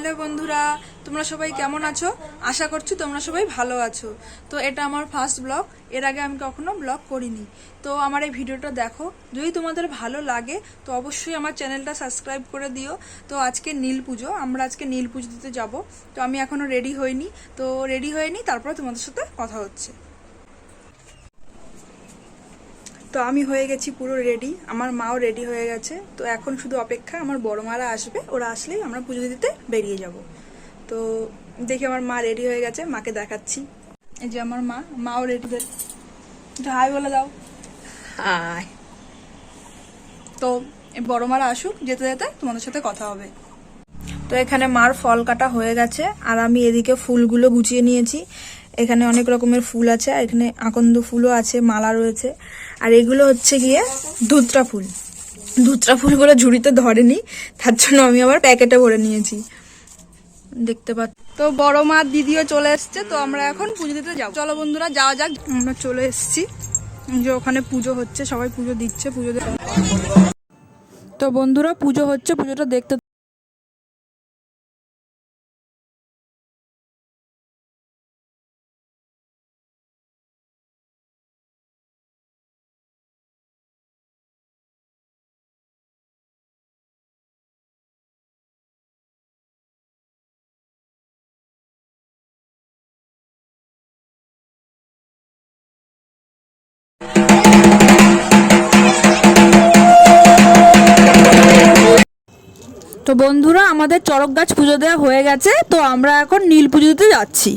Hello বন্ধুরা, তোমরা সবাই কেমন আছো? আশা করছি তোমরা সবাই ভালো আছো। তো এটা আমার ফার্স্ট ব্লগ। এর আগে আমি কখনো ব্লগ করিনি। তো আমার এই ভিডিওটা দেখো, যদি তোমাদের ভালো লাগে তো অবশ্যই আমার চ্যানেলটা সাবস্ক্রাইব করে দিও। তো আজকে নীল পুজো, আমরা আজকে নীল পুজো দিতে যাব। তো আমি এখনো রেডি হইনি, তো রেডি হয়ে নিই, তারপরে তোমাদের সাথে কথা হচ্ছে। তো আমি হয়ে গেছি পুরো রেডি, আমার মাও রেডি হয়ে গেছে। তো এখন শুধু অপেক্ষা আমার বড় মারা আসবে, ওরা আসলেই আমরা পুজো দিতে বেরিয়ে যাব। তো দেখি আমার মা রেডি হয়ে গেছে, মাকে দেখাচ্ছি। এই যে আমার মাও রেডি। হাই বলে দাও। হাই। তো এই বড় মারা আসুক, যেতে যেতে তোমাদের সাথে কথা হবে। তো এখানে মার ফল কাটা হয়ে গেছে, আর আমি এদিকে ফুলগুলো গুছিয়ে নিয়েছি। এখানে অনেক রকমের ফুল আছে, আর এখানে আকন্দ ফুলও আছে, মালা রয়েছে। আর এগুলো হচ্ছে গিয়ে ধুতরা ফুল। ধুতরা ফুলগুলো ঝুড়িতে ধরেনি, তার জন্য আমি আবার প্যাকেটে ভরে নিয়েছি, দেখতে পাচ্ছ। তো বড় মা দিদিও চলে এসছে, তো আমরা এখন পুজো দিতে যাবো। চলো বন্ধুরা যাওয়া যাক। আমরা চলে এসছি, যে ওখানে পুজো হচ্ছে, সবাই পুজো দিচ্ছে, পুজো দিতে। তো বন্ধুরা পুজো হচ্ছে, পুজোটা দেখতে। তো বন্ধুরা আমাদের চড়ক গাছ পুজো দেওয়া হয়ে গেছে, তো আমরা এখন নীল পুজো দিতে যাচ্ছি।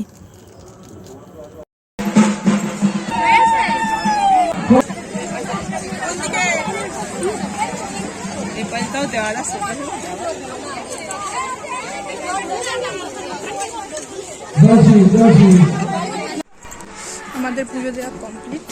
আমাদের পুজো দেওয়া কমপ্লিট।